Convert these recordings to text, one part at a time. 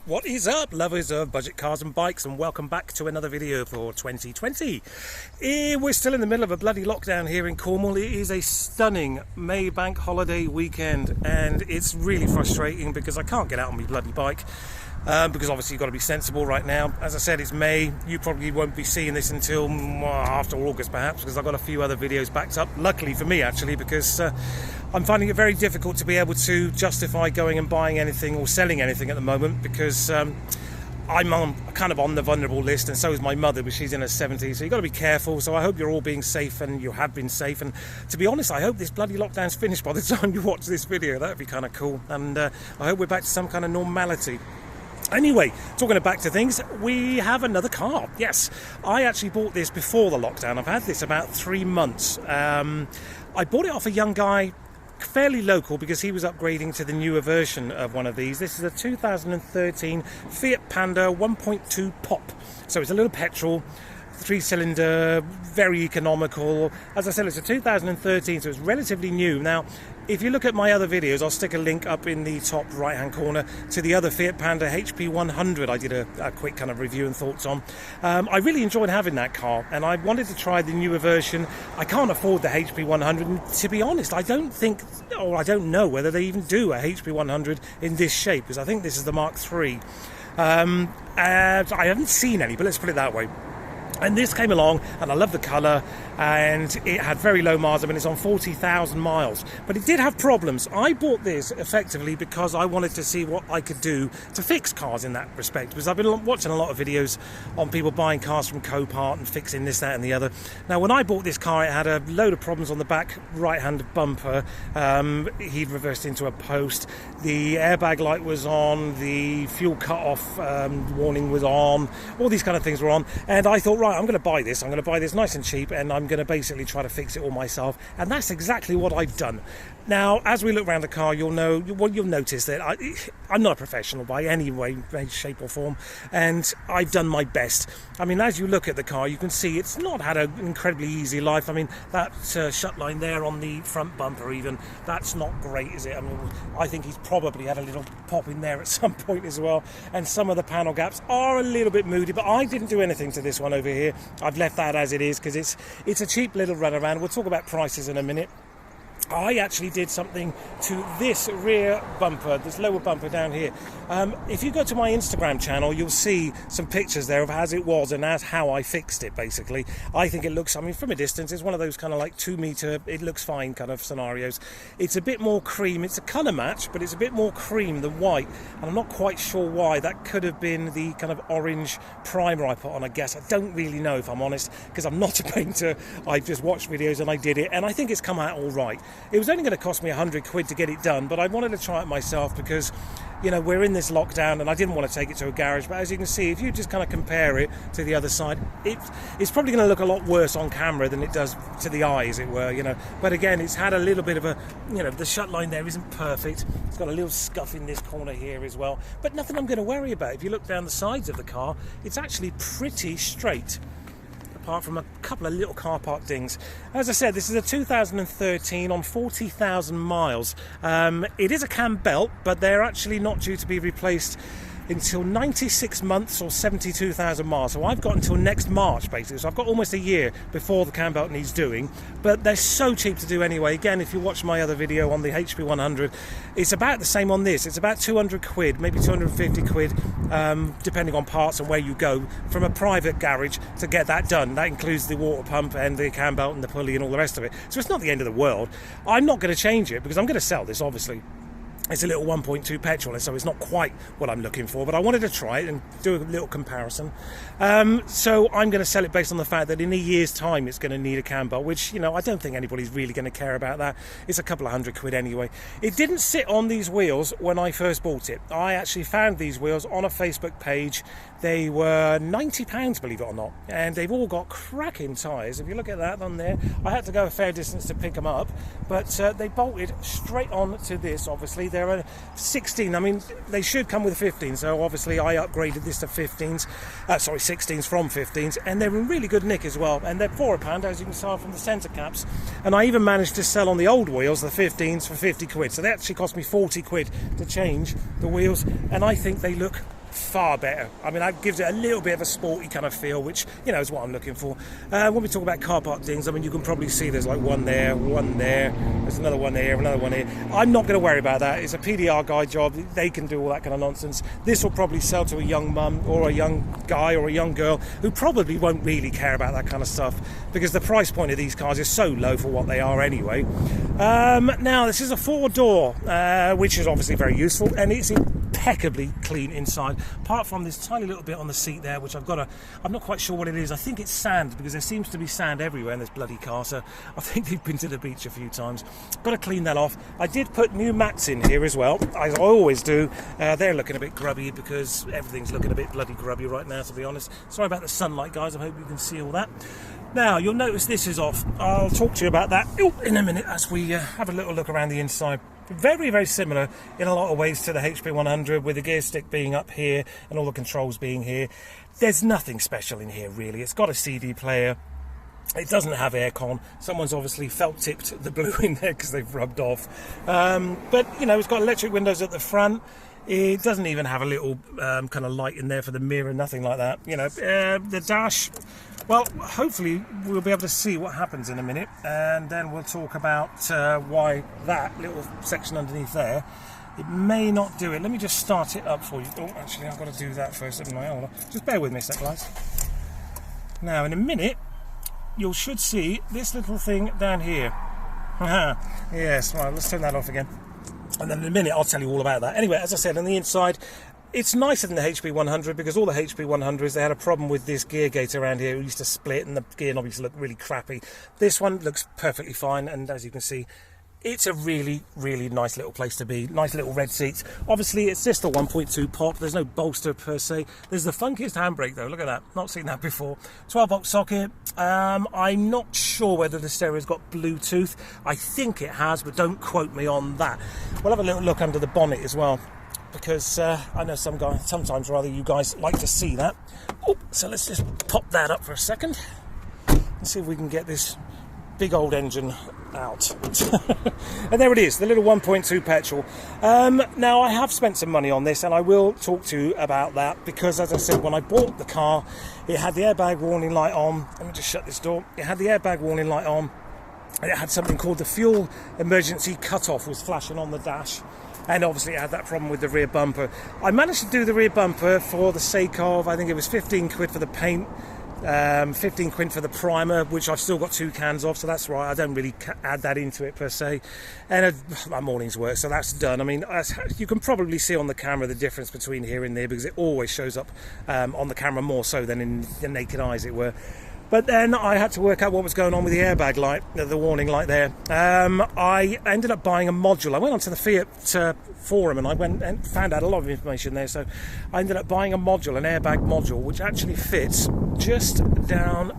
What is up, lovers of budget cars and bikes, and welcome back to another video for 2020. We're still in the middle of a bloody lockdown here in Cornwall. It is a stunning May bank holiday weekend, and it's really frustrating because I can't get out on my bloody bike. Because obviously you've got to be sensible right now. As I said, it's May. You probably won't be seeing this until after August perhaps, because I've got a few other videos backed up. Luckily for me actually, because I'm finding it very difficult to be able to justify going and buying anything or selling anything at the moment, because I'm kind of on the vulnerable list, and so is my mother, but she's in her 70s, so you've got to be careful. So I hope you're all being safe, and you have been safe, and to be honest, I hope this bloody lockdown's finished by the time you watch this video. That would be kind of cool, and I hope we're back to some kind of normality. Anyway, talking back to things, we have another car. Yes, I actually bought this before the lockdown. I've had this about 3 months. I bought it off a young guy, fairly local, because he was upgrading to the newer version of one of these. This is a 2013 Fiat Panda 1.2 pop. So it's a little petrol, 3-cylinder, very economical. As I said, it's a 2013, so it's relatively new. Now, if you look at my other videos, I'll stick a link up in the top right hand corner to the other Fiat Panda HP 100 I did a quick kind of review and thoughts on. I really enjoyed having that car, and I wanted to try the newer version. I can't afford the HP 100, and to be honest, I don't think, or I don't know whether they even do a HP 100 in this shape, because I think this is the Mark III. I haven't seen any, but let's put it that way. And this came along, and I love the colour, and it had very low miles. I mean, it's on 40,000 miles, but it did have problems. I bought this effectively because I wanted to see what I could do to fix cars in that respect, because I've been watching a lot of videos on people buying cars from Copart and fixing this, that and the other. Now, when I bought this car, it had a load of problems on the back right-hand bumper. He'd reversed into a post. The airbag light was on, the fuel cut-off warning was on, all these kind of things were on, and I thought, right, I'm going to buy this. I'm going to buy this nice and cheap, and I'm going to basically try to fix it all myself. And that's exactly what I've done. Now, as we look around the car, you'll notice that I'm not a professional by any way, shape or form, and I've done my best. I mean, as you look at the car, you can see it's not had an incredibly easy life. I mean, that shut line there on the front bumper even, that's not great, is it? I mean, I think he's probably had a little pop in there at some point as well, and some of the panel gaps are a little bit moody, but I didn't do anything to this one over here. I've left that as it is because it's a cheap little runaround. We'll talk about prices in a minute. I actually did something to this rear bumper, this lower bumper down here. If you go to my Instagram channel, you'll see some pictures there of as it was and as how I fixed it, basically. I think it looks, I mean, from a distance, it's one of those kind of like 2 meter, it looks fine kind of scenarios. It's a bit more cream. It's a colour match, but it's a bit more cream than white. And I'm not quite sure why. That could have been the kind of orange primer I put on, I guess. I don't really know, if I'm honest, because I'm not a painter. I've just watched videos and I did it, and I think it's come out all right. It was only going to cost me 100 quid to get it done, but I wanted to try it myself because, you know, we're in this lockdown and I didn't want to take it to a garage. But as you can see, if you just kind of compare it to the other side, it's probably going to look a lot worse on camera than it does to the eye, as it were, you know. But again, it's had a little bit of a, you know, the shut line there isn't perfect. It's got a little scuff in this corner here as well, but nothing I'm going to worry about. If you look down the sides of the car, it's actually pretty straight, apart from a couple of little car park dings. As I said, this is a 2013 on 40,000 miles. It is a cam belt, but they're actually not due to be replaced until 96 months or 72,000 miles. So I've got until next March, basically. So I've got almost a year before the cam belt needs doing. But they're so cheap to do anyway. Again, if you watch my other video on the HP 100, it's about the same on this. It's about 200 quid, maybe 250 quid, depending on parts and where you go, from a private garage to get that done. That includes the water pump and the cam belt and the pulley and all the rest of it. So it's not the end of the world. I'm not going to change it because I'm going to sell this, obviously. It's a little 1.2 petrol, so it's not quite what I'm looking for, but I wanted to try it and do a little comparison. So I'm going to sell it based on the fact that in a year's time it's going to need a cam belt, which, you know, I don't think anybody's really going to care about that. It's a couple of 100 quid anyway. It didn't sit on these wheels when I first bought it. I actually found these wheels on a Facebook page. They were £90, believe it or not, and they've all got cracking tyres. If you look at that on there, I had to go a fair distance to pick them up, but they bolted straight on to this, obviously. They're a 16. I mean, they should come with 15, so obviously I upgraded this to 15s, 16s from 15s, and they're in really good nick as well, and they're for £1, as you can tell from the centre caps. And I even managed to sell on the old wheels, the 15s, for 50 quid, so they actually cost me 40 quid to change the wheels, and I think they look far better. I mean, that gives it a little bit of a sporty kind of feel, which, you know, is what I'm looking for. When we talk about car park dings, I mean, you can probably see there's like one there, there's another one there, another one here. I'm not going to worry about that. It's a PDR guy job. They can do all that kind of nonsense. This will probably sell to a young mum or a young guy or a young girl who probably won't really care about that kind of stuff, because the price point of these cars is so low for what they are anyway. Now, this is a 4-door, which is obviously very useful, and it's impeccably clean inside, apart from this tiny little bit on the seat there, which I'm not quite sure what it is. I think it's sand, because there seems to be sand everywhere in this bloody car, so I think they've been to the beach a few times. Got to clean that off. I did put new mats in here as well, as I always do. They're looking a bit grubby, because everything's looking a bit bloody grubby right now, to be honest. Sorry about the sunlight, guys. I hope you can see all that. Now, you'll notice this is off. I'll talk to you about that in a minute as we have a little look around the inside. Very, very similar in a lot of ways to the HP 100, with the gear stick being up here and all the controls being here. There's nothing special in here, really. It's got a CD player. It doesn't have aircon. Someone's obviously felt-tipped the blue in there because they've rubbed off. But, you know, it's got electric windows at the front. It doesn't even have a little kind of light in there for the mirror, nothing like that. You know, the dash, well, hopefully we'll be able to see what happens in a minute, and then we'll talk about why that little section underneath there, it may not do it. Let me just start it up for you. Oh, actually, I've got to do that first, haven't I? Hold on. Just bear with me a sec, guys. Now, in a minute, you should see this little thing down here. Yes, right, let's turn that off again. And then in a minute, I'll tell you all about that. Anyway, as I said, on the inside, it's nicer than the HP 100, because all the HP 100s, they had a problem with this gear gate around here. It used to split, and the gear knob used to look really crappy. This one looks perfectly fine, and as you can see, it's a really, really nice little place to be. Nice little red seats. Obviously, it's just a 1.2 pop. There's no bolster per se. There's the funkiest handbrake, though. Look at that. Not seen that before. 12-volt socket. I'm not sure whether the stereo's got Bluetooth. I think it has, but don't quote me on that. We'll have a little look under the bonnet as well, because I know sometimes you guys like to see that. Oh, so let's just pop that up for a second and see if we can get this big old engine out. And there it is, the little 1.2 petrol. Now, I have spent some money on this, and I will talk to you about that, because as I said, when I bought the car, it had the airbag warning light on. Let me just shut this door. It had the airbag warning light on, and it had something called the fuel emergency cutoff was flashing on the dash, and obviously it had that problem with the rear bumper. I managed to do the rear bumper for the sake of, I think it was 15 quid for the paint, 15 quid for the primer, which I've still got 2 cans of, so that's right. I don't really add that into it per se, and my morning's work, so that's done. I mean, you can probably see on the camera the difference between here and there, because it always shows up on the camera more so than in the naked eye, as it were. But then I had to work out what was going on with the airbag light, the warning light there. I ended up buying a module. I went onto the Fiat forum, and I went and found out a lot of information there. So I ended up buying a module, an airbag module, which actually fits just down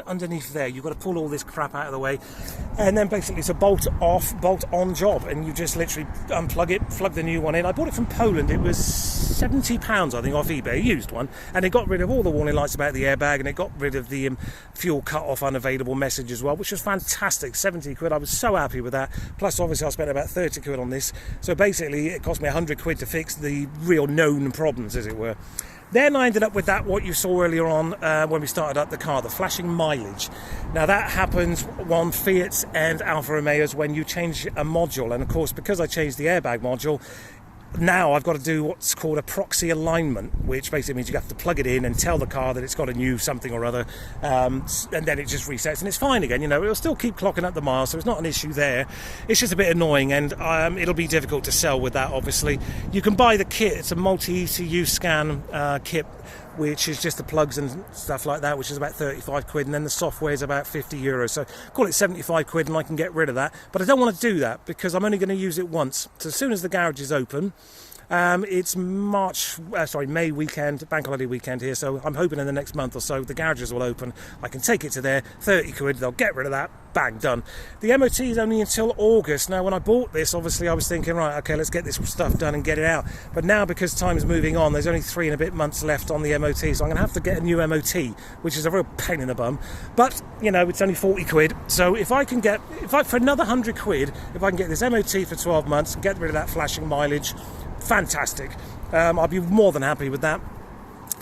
underneath there. You've got to pull all this crap out of the way, and then basically it's a bolt off, bolt on job, and you just literally unplug it, plug the new one in. I bought it from Poland. It was £70, I think, off eBay, a used one, and it got rid of all the warning lights about the airbag, and it got rid of the fuel cut off unavailable message as well, which was fantastic. 70 quid, I was so happy with that. Plus obviously I spent about 30 quid on this, so basically it cost me 100 quid to fix the real known problems, as it were. Then I ended up with that, what you saw earlier on when we started up the car, the flashing mileage. Now that happens on Fiats and Alfa Romeos when you change a module, and of course because I changed the airbag module, now I've got to do what's called a proxy alignment, which basically means you have to plug it in and tell the car that it's got a new something or other, and then it just resets and it's fine again. You know, it'll still keep clocking up the miles, so it's not an issue there. It's just a bit annoying, and it'll be difficult to sell with that, obviously. You can buy the kit. It's a multi-ECU scan kit, which is just the plugs and stuff like that, which is about 35 quid, and then the software is about 50 euros. So call it 75 quid and I can get rid of that. But I don't want to do that because I'm only going to use it once. So as soon as the garage is open, it's May weekend, bank holiday weekend here, so I'm hoping in the next month or so the garages will open. I can take it to there, 30 quid, they'll get rid of that, bang, done. The MOT is only until August. Now when I bought this, obviously I was thinking, right, okay, let's get this stuff done and get it out. But now because time's moving on, there's only 3 and a bit months left on the MOT, so I'm going to have to get a new MOT, which is a real pain in the bum. But, you know, it's only 40 quid, so for another 100 quid, if I can get this MOT for 12 months, get rid of that flashing mileage, fantastic. I'll be more than happy with that.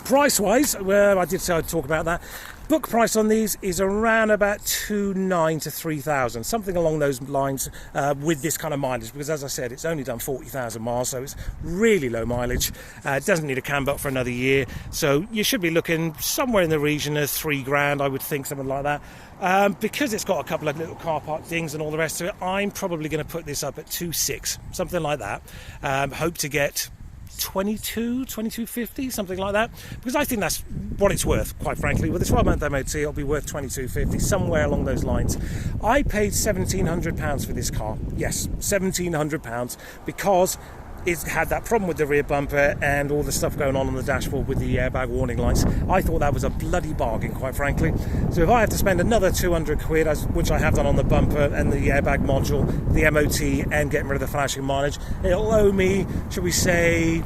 Price-wise, well, I did say I'd talk about that. Book price on these is around about 2,900 to 3,000, something along those lines, with this kind of mileage, because as I said, it's only done 40,000 miles, so it's really low mileage. It doesn't need a cam belt for another year, so you should be looking somewhere in the region of $3,000, I would think, something like that. Because it's got a couple of little car park things and all the rest of it, I'm probably going to put this up at 2,600, something like that. Hope to get 2250, something like that, because I think that's what it's worth, quite frankly. With a 12-month MOT, it'll be worth 2250, somewhere along those lines. I paid £1,700 for this car. Yes, £1,700, because it's had that problem with the rear bumper and all the stuff going on the dashboard with the airbag warning lights. I thought that was a bloody bargain, quite frankly. So if I have to spend another 200 quid, which I have done on the bumper and the airbag module, the MOT, and getting rid of the flashing mileage, it'll owe me, should we say,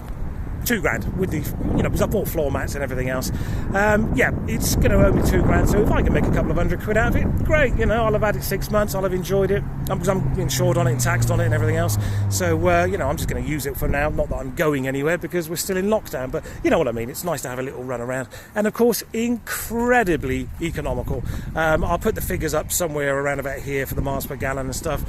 £2,000 with the, because I bought floor mats and everything else. Yeah, it's going to owe me £2,000. So if I can make a couple of hundred quid out of it, great. I'll have had it 6 months. I'll have enjoyed it because I'm insured on it and taxed on it and everything else. So I'm just going to use it for now. Not that I'm going anywhere because we're still in lockdown, but you know what I mean. It's nice to have a little run around, and of course, incredibly economical. I'll put the figures up somewhere around about here for the miles per gallon and stuff.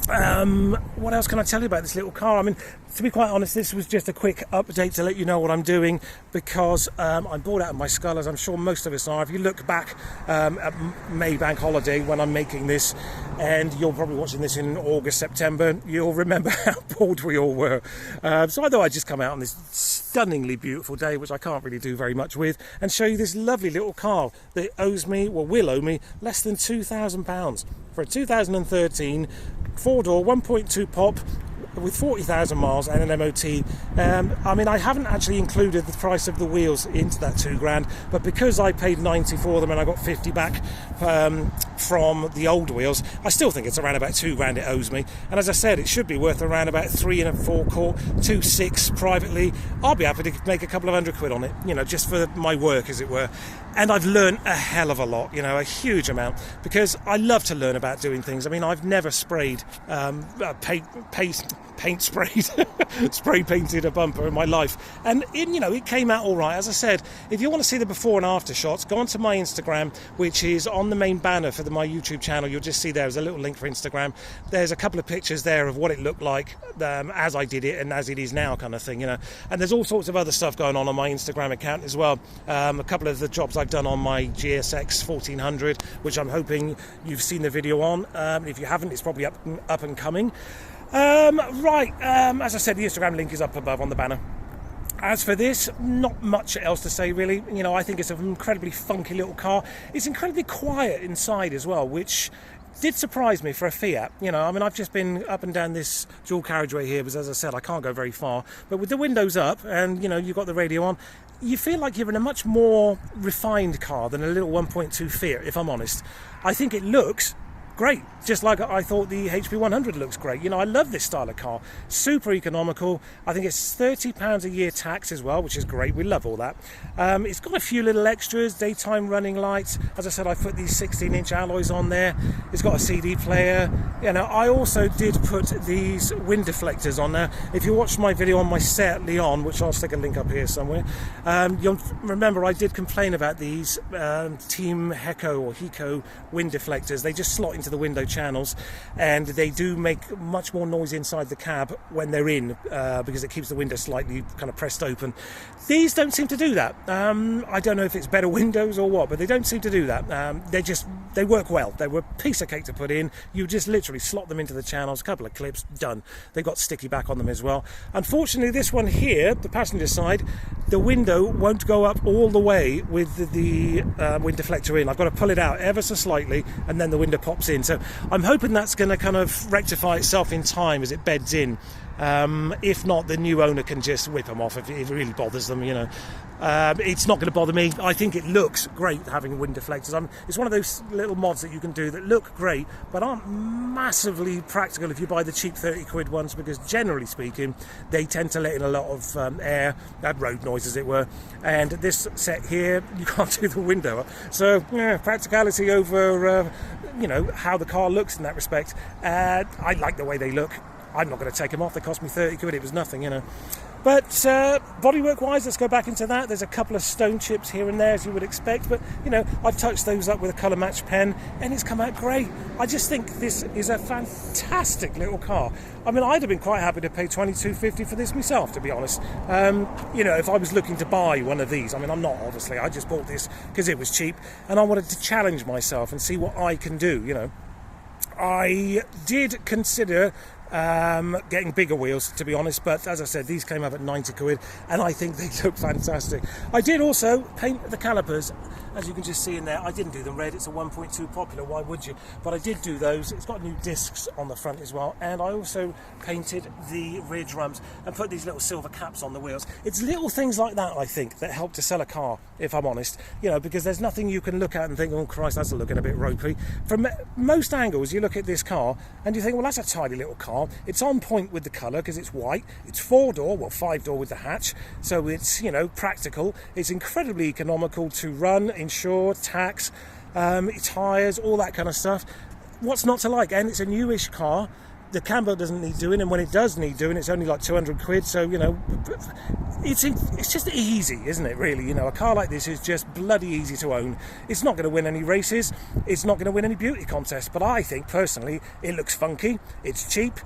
What else can I tell you about this little car? I mean, to be quite honest, this was just a quick update to let you know what I'm doing, because I'm bored out of my skull, as I'm sure most of us are. If you look back at May Bank holiday when I'm making this, and you're probably watching this in August, September, you'll remember how bored we all were. So I thought I'd just come out on this stunningly beautiful day, which I can't really do very much with, and show you this lovely little car that will owe me less than £2,000 for a 2013 four-door 1.2 pop with 40,000 miles and an MOT. I mean, I haven't actually included the price of the wheels into that £2,000, but because I paid 90 for them and I got 50 back from the old wheels, I still think it's around about £2,000 it owes me. And as I said, it should be worth around about 3 and a forecourt, 2.6 privately. I'll be happy to make a couple of hundred quid on it, just for my work, as it were. And I've learned a hell of a lot, a huge amount, because I love to learn about doing things. I mean, I've never sprayed paint sprayed spray painted a bumper in my life, and it came out all right. As I said, if you want to see the before and after shots, go onto my Instagram, which is on the main banner for my YouTube channel. You'll just see there's a little link for Instagram. There's a couple of pictures there of what it looked like as I did it and as it is now, kind of thing, and there's all sorts of other stuff going on my Instagram account as well. A couple of the jobs I've done on my GSX 1400, which I'm hoping you've seen the video on. If you haven't, it's probably up and coming. As I said, the Instagram link is up above on the banner. As for this, not much else to say, really. I think it's an incredibly funky little car. It's incredibly quiet inside as well, which did surprise me for a Fiat. I've just been up and down this dual carriageway here, because as I said, I can't go very far. But with the windows up and, you've got the radio on, you feel like you're in a much more refined car than a little 1.2 Fiat, if I'm honest. I think it looks great, just like I thought the HP 100 looks great. I love this style of car. Super economical. I think it's £30 a year tax as well, which is great. We love all that. It's got a few little extras, daytime running lights. As I said, I put these 16-inch alloys on there. It's got a CD player. I also did put these wind deflectors on there. If you watched my video on my Seat Leon, which I'll stick a link up here somewhere, you'll remember I did complain about these Team Heco wind deflectors. They just slot into the window channels, and they do make much more noise inside the cab when they're in, because it keeps the window slightly kind of pressed open. These don't seem to do that. I don't know if it's better windows or what, but they don't seem to do that. They work well. They were a piece of cake to put in. You just literally slot them into the channels, a couple of clips, done. They've got sticky back on them as well. Unfortunately, this one here, the passenger side, the window won't go up all the way with the wind deflector in. I've got to pull it out ever so slightly, and then the window pops in. So I'm hoping that's going to kind of rectify itself in time as it beds in. If not, the new owner can just whip them off if it really bothers them. It's not going to bother me. I think it looks great having wind deflectors. It's one of those little mods that you can do that look great but aren't massively practical if you buy the cheap 30 quid ones, because generally speaking they tend to let in a lot of air, road noise as it were, and this set here you can't do the window up. So practicality over how the car looks in that respect. I like the way they look. I'm not going to take them off. They cost me 30 quid. It was nothing, But bodywork wise, let's go back into that. There's a couple of stone chips here and there, as you would expect, but you know, I've touched those up with a colour match pen and it's come out great. I just think this is a fantastic little car. I mean, I'd have been quite happy to pay $22.50 for this myself, to be honest. You know, if I was looking to buy one of these. I mean, I'm not, obviously. I just bought this because it was cheap and I wanted to challenge myself and see what I can do, you know. I did consider getting bigger wheels, to be honest, but as I said, these came up at 90 quid and I think they look fantastic. I did also paint the calipers, as you can just see in there. I didn't do them red, it's a 1.2 popular, why would you? But I did do those. It's got new discs on the front as well, and I also painted the rear drums and put these little silver caps on the wheels. It's little things like that, I think, that help to sell a car, if I'm honest, you know, because there's nothing you can look at and think, oh Christ, that's looking a bit ropey. From most angles, you look at this car and you think, well, that's a tiny little car. It's on point with the colour because it's white. It's 4-door, well, 5-door with the hatch, so it's, you know, practical. It's incredibly economical to run, insure, tax, tyres, all that kind of stuff. What's not to like? And it's a newish car. The camber doesn't need doing, and when it does need doing, it's only like 200 quid. So, you know, it's just easy, isn't it, really? You know, a car like this is just bloody easy to own. It's not going to win any races. It's not going to win any beauty contests. But I think, personally, it looks funky. It's cheap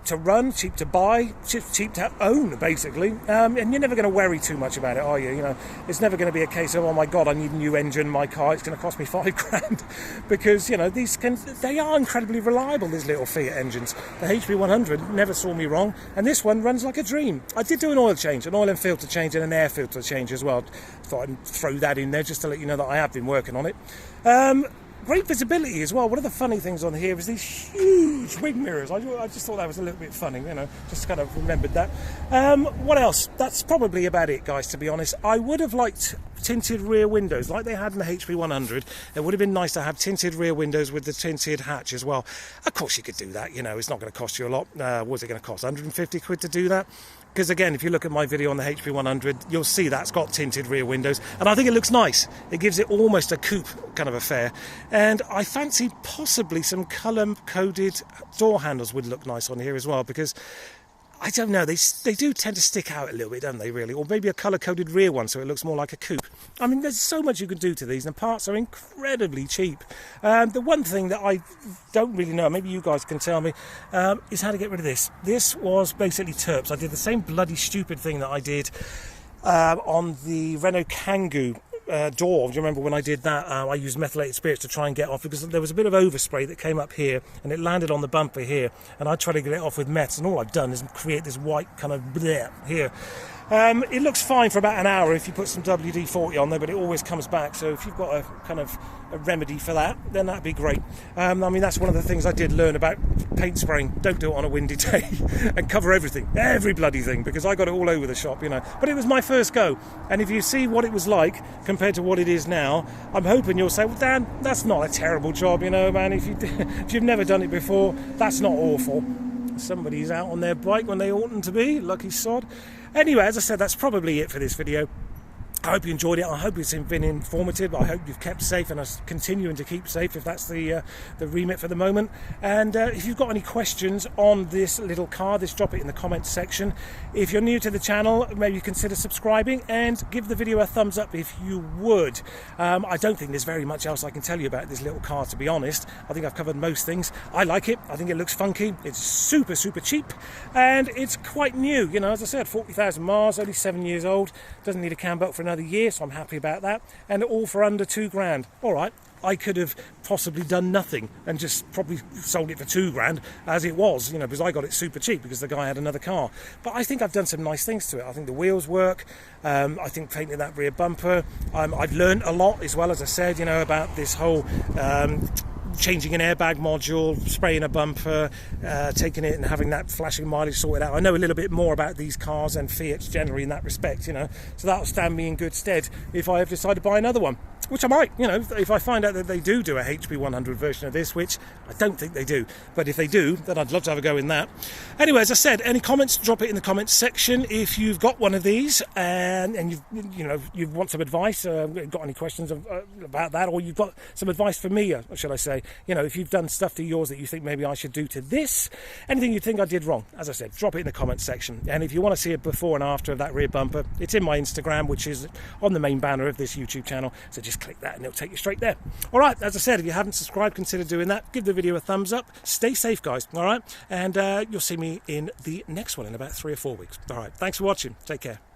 to run, cheap to buy, cheap to own, basically, and you're never going to worry too much about it, are you? You know, it's never going to be a case of, oh my god, I need a new engine in my car, it's going to cost me £5,000, because, you know, they are incredibly reliable, these little Fiat engines. The HP100 never saw me wrong, and this one runs like a dream. I did do an oil change, an oil and filter change, and an air filter change as well. Thought I'd throw that in there just to let you know that I have been working on it. Great visibility as well. One of the funny things on here is these huge wing mirrors. I just thought that was a little bit funny, you know, just kind of remembered that. What else? That's probably about it, guys, to be honest. I would have liked tinted rear windows like they had in the HP100. It would have been nice to have tinted rear windows with the tinted hatch as well. Of course you could do that, you know, it's not going to cost you a lot. What's it going to cost? 150 quid to do that? Because again, if you look at my video on the HP100, you'll see that's got tinted rear windows, and I think it looks nice. It gives it almost a coupe kind of affair, and I fancy possibly some colour-coded door handles would look nice on here as well, because I don't know, they do tend to stick out a little bit, don't they, really? Or maybe a colour-coded rear one so it looks more like a coupe. I mean, there's so much you can do to these, and the parts are incredibly cheap. The one thing that I don't really know, maybe you guys can tell me, is how to get rid of this. This was basically terps. I did the same bloody stupid thing that I did on the Renault Kangoo door. Do you remember when I did that? I used methylated spirits to try and get off, because there was a bit of overspray that came up here and it landed on the bumper here, and I tried to get it off with meths, and all I've done is create this white kind of bleh here. It looks fine for about an hour if you put some WD-40 on there, but it always comes back, so if you've got a kind of a remedy for that, then that'd be great. I mean, that's one of the things I did learn about paint spraying. Don't do it on a windy day and cover everything, every bloody thing, because I got it all over the shop, you know. But it was my first go, and if you see what it was like compared to what it is now, I'm hoping you'll say, well, Dan, that's not a terrible job, you know, man. If you've never done it before, that's not awful. Somebody's out on their bike when they oughtn't to be, lucky sod. Anyway, as I said, that's probably it for this video. I hope you enjoyed it. I hope it's been informative. I hope you've kept safe and are continuing to keep safe, if that's the remit for the moment. And if you've got any questions on this little car, just drop it in the comments section. If you're new to the channel, maybe consider subscribing and give the video a thumbs up if you would. I don't think there's very much else I can tell you about this little car, to be honest. I think I've covered most things. I like it. I think it looks funky. It's super, super cheap, and it's quite new. You know, as I said, 40,000 miles, only 7 years old. Doesn't need a cam belt for another year, so I'm happy about that, and all for under £2,000. All right, I could have possibly done nothing and just probably sold it for £2,000 as it was, you know, because I got it super cheap because the guy had another car. But I think I've done some nice things to it. I think the wheels work. I think painting that rear bumper. I've learned a lot as well, as I said, you know, about this whole changing an airbag module, spraying a bumper, taking it and having that flashing mileage sorted out. I know a little bit more about these cars and Fiats generally in that respect, you know, so that'll stand me in good stead if I ever decide to buy another one. which I might, you know, if I find out that they do a HP 100 version of this, which I don't think they do, but if they do, then I'd love to have a go in that. Anyway, as I said, any comments, drop it in the comments section. If you've got one of these and you want some advice, got any questions about that, or you've got some advice for me, should I say, you know, if you've done stuff to yours that you think maybe I should do to this, anything you think I did wrong, as I said, drop it in the comments section. And if you want to see a before and after of that rear bumper, it's in my Instagram, which is on the main banner of this YouTube channel, so just click that and it'll take you straight there. All right, as I said, if you haven't subscribed, consider doing that. Give the video a thumbs up. Stay safe, guys. All right, and you'll see me in the next one in about 3 or 4 weeks. All right, thanks for watching. Take care.